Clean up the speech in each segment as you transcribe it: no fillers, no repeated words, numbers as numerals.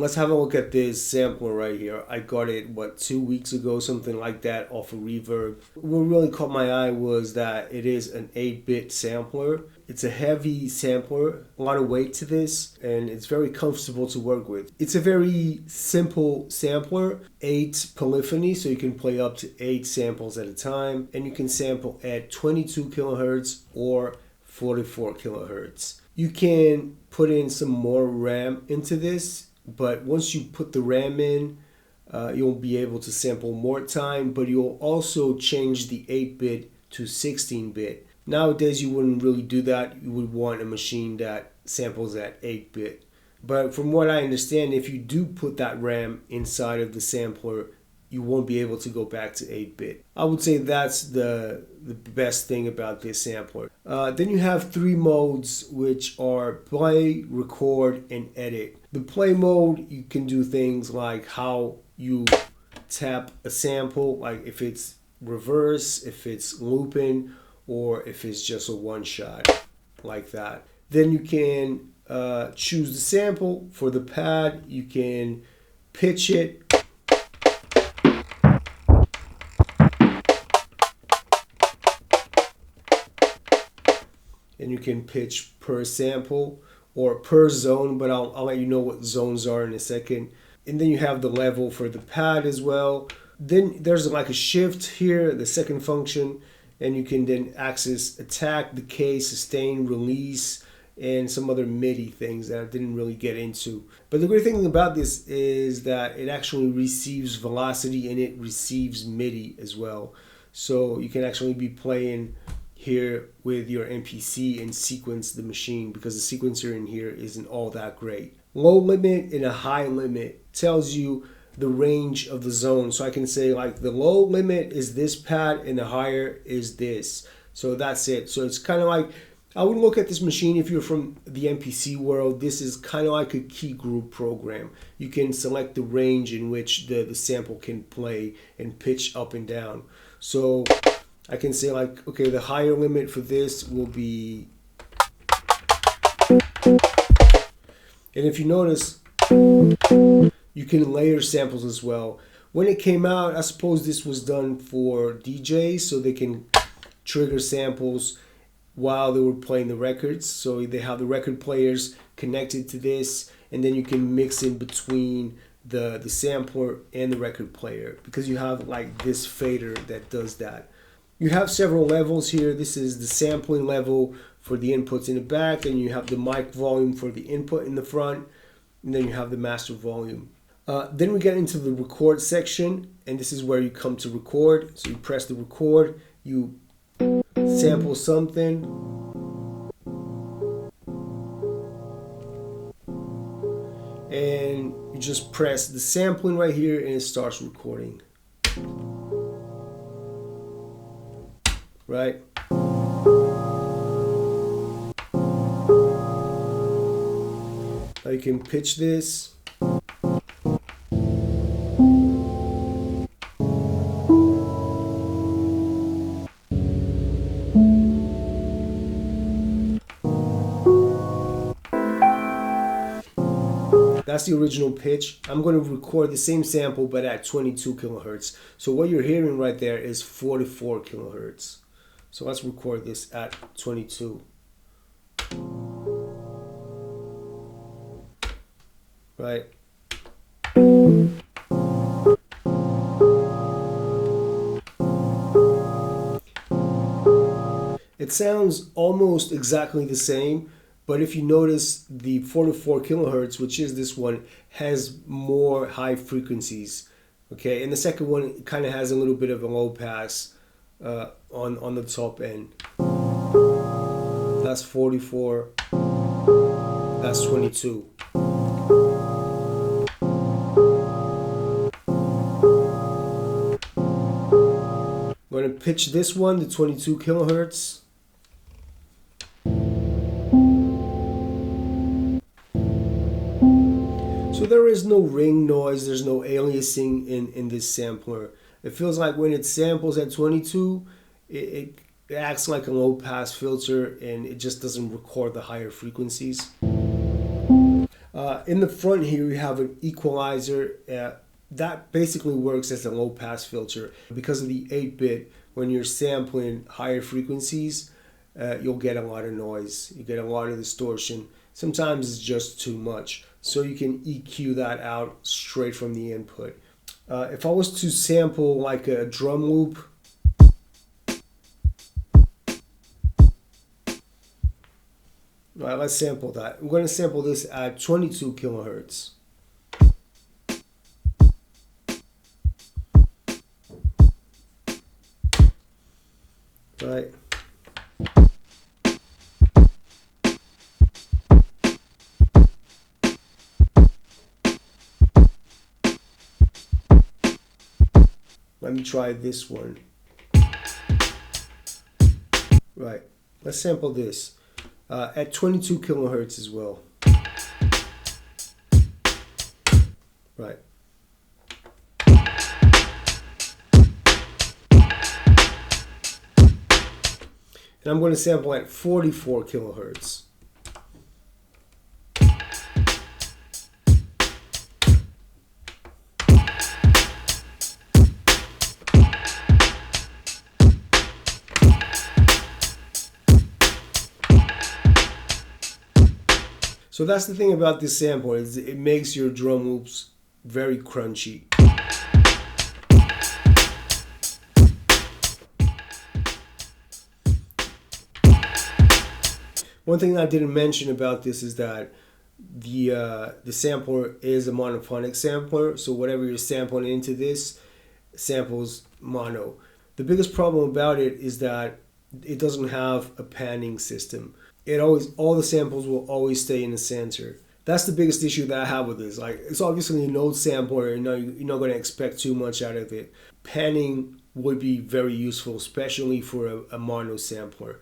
let's have a look at this sampler right here. I got it, what, 2 weeks ago, something like that, off of Reverb. What really caught my eye was that it is an 8-bit sampler. It's a heavy sampler, a lot of weight to this, and it's very comfortable to work with. It's a very simple sampler, 8 polyphony, so you can play up to 8 samples at a time, and you can sample at 22 kilohertz or 44 kilohertz. You can put in some more RAM into this, but once you put the RAM in, you'll be able to sample more time, but you'll also change the 8-bit to 16-bit. Nowadays, you wouldn't really do that. You would want a machine that samples at 8-bit. But from what I understand, if you do put that RAM inside of the sampler, you won't be able to go back to 8-bit. I would say that's the best thing about this sampler. Then you have 3 modes, which are play, record, and edit. The play mode, you can do things like how you tap a sample, like if it's reverse, if it's looping, or if it's just a one shot, like that. Then you can choose the sample. For the pad, you can pitch it. And you can pitch per sample or per zone, but I'll let you know what zones are in a second. And then you have the level for the pad as well. Then there's like a shift here, the second function, and you can then access attack, decay, sustain, release, and some other MIDI things that I didn't really get into. But the great thing about this is that it actually receives velocity and it receives MIDI as well. So you can actually be playing here with your MPC and sequence the machine, because the sequencer in here isn't all that great. Low limit and a high limit tells you the range of the zone. So I can say like the low limit is this pad and the higher is this. So that's it. So it's kind of like, I would look at this machine, if you're from the MPC world, this is kind of like a key group program. You can select the range in which the sample can play and pitch up and down. So I can say like, okay, the higher limit for this will be, and if you notice, you can layer samples as well. When it came out, I suppose this was done for DJs so they can trigger samples while they were playing the records. So they have the record players connected to this, and then you can mix in between the sampler and the record player, because you have like this fader that does that. You have several levels here. This is the sampling level for the inputs in the back, and you have the mic volume for the input in the front, and then you have the master volume. Then we get into the record section, and this is where you come to record. So you press the record, you sample something, and you just press the sampling right here and it starts recording. Right? Now you can pitch this. That's the original pitch. I'm going to record the same sample but at 22 kilohertz. So what you're hearing right there is 44 kilohertz. So let's record this at 22. Right. It sounds almost exactly the same, but if you notice, the 44 kilohertz, which is this one, has more high frequencies. Okay, and the second one kind of has a little bit of a low pass on the top end. That's 44. That's 22. I'm going to pitch this one to 22 kilohertz. So there is no ring noise, there's no aliasing in this sampler. It feels like when it samples at 22, it acts like a low pass filter and it just doesn't record the higher frequencies. In the front here, we have an equalizer. That basically works as a low pass filter. Because of the 8-bit, when you're sampling higher frequencies, you'll get a lot of noise. You get a lot of distortion. Sometimes it's just too much. So you can EQ that out straight from the input. If I was to sample like a drum loop, all right, let's sample that. I'm going to sample this at 22 kilohertz. Right. Let me try this one. Right. Let's sample this at 22 kilohertz as well. Right. And I'm going to sample at 44 kilohertz. So that's the thing about this sampler, is it makes your drum loops very crunchy. One thing I didn't mention about this is that the sampler is a monophonic sampler, so whatever you're sampling into this samples mono. The biggest problem about it is that it doesn't have a panning system. All the samples will always stay in the center. That's the biggest issue that I have with this. Like, it's obviously a node sampler, and you're not going to expect too much out of it. Panning would be very useful, especially for a mono sampler.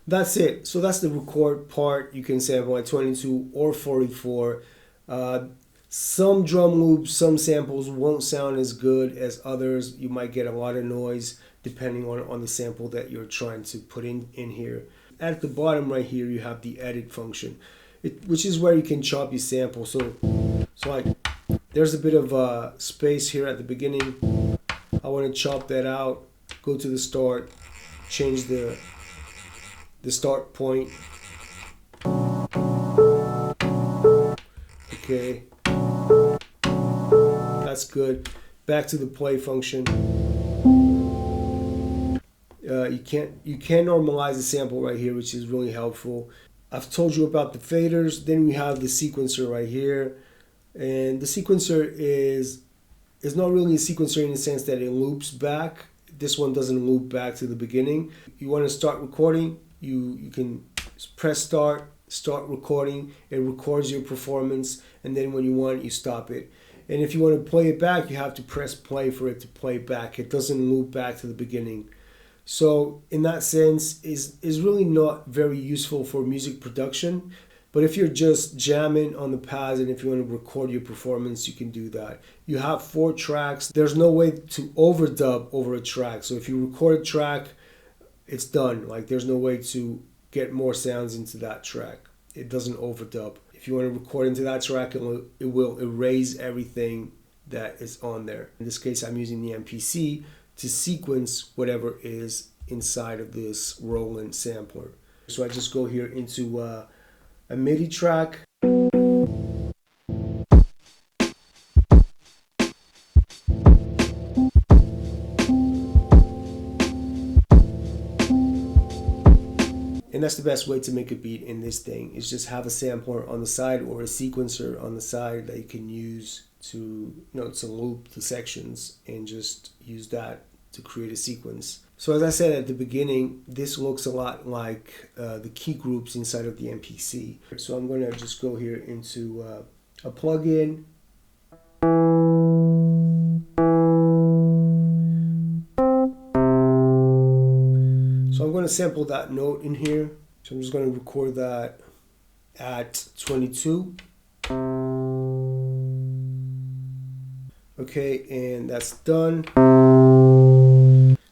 That's it. So that's the record part. You can sample at 22 or 44. Some drum loops, some samples won't sound as good as others. You might get a lot of noise depending on the sample that you're trying to put in here. At the bottom right here, you have the edit function, which is where you can chop your sample. So like, there's a bit of space here at the beginning. I want to chop that out, go to the start, change the start point. Okay, that's good. Back to the play function. You can normalize the sample right here, which is really helpful. I've told you about the faders. Then we have the sequencer right here, and the sequencer is not really a sequencer in the sense that it loops back. This one doesn't loop back to the beginning. You want to start recording, you can press start recording. It records your performance, and then when you want, you stop it. And if you want to play it back, you have to press play for it to play back. It doesn't loop back to the beginning. So in that sense, is really not very useful for music production. But if you're just jamming on the pads and if you want to record your performance, you can do that. You have 4 tracks. There's no way to overdub over a track. So if you record a track, it's done. Like, there's no way to get more sounds into that track. It doesn't overdub. If you want to record into that track, it will erase everything that is on there. In this case, I'm using the MPC to sequence whatever is inside of this Roland sampler. So I just go here into a MIDI track. And that's the best way to make a beat in this thing, is just have a sampler on the side or a sequencer on the side that you can use to loop the sections, and just use that to create a sequence. So as I said at the beginning, this looks a lot like the key groups inside of the MPC. So I'm going to just go here into a plugin. So I'm going to sample that note in here. So I'm just going to record that at 22. Okay, and that's done.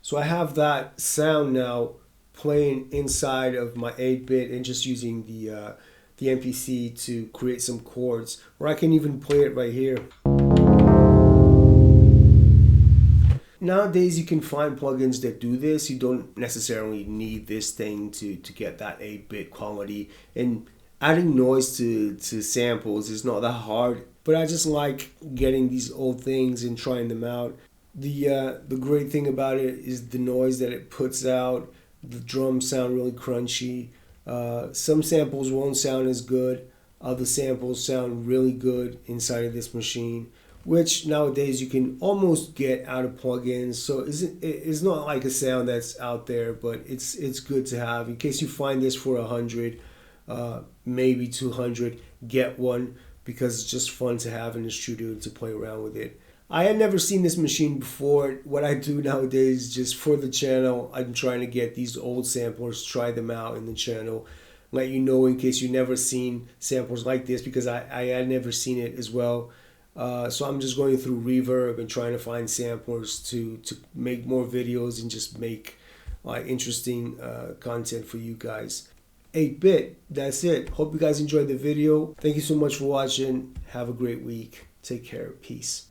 So I have that sound now playing inside of my 8-bit and just using the MPC to create some chords, or I can even play it right here. Nowadays you can find plugins that do this. You don't necessarily need this thing to get that 8-bit quality, and adding noise to samples is not that hard, but I just like getting these old things and trying them out. The great thing about it is the noise that it puts out. The drums sound really crunchy. Some samples won't sound as good. Other samples sound really good inside of this machine, which nowadays you can almost get out of plugins. So it's not like a sound that's out there, but it's good to have in case you find this for 100, maybe 200. Get one because it's just fun to have in the studio to play around with it. I had never seen this machine before. What I do nowadays, just for the channel, I'm trying to get these old samplers, try them out in the channel, let you know in case you've never seen samples like this, because I had never seen it as well. So I'm just going through Reverb and trying to find samplers to make more videos and just make interesting content for you guys. 8-bit, that's it. Hope you guys enjoyed the video. Thank you so much for watching. Have a great week. Take care. Peace.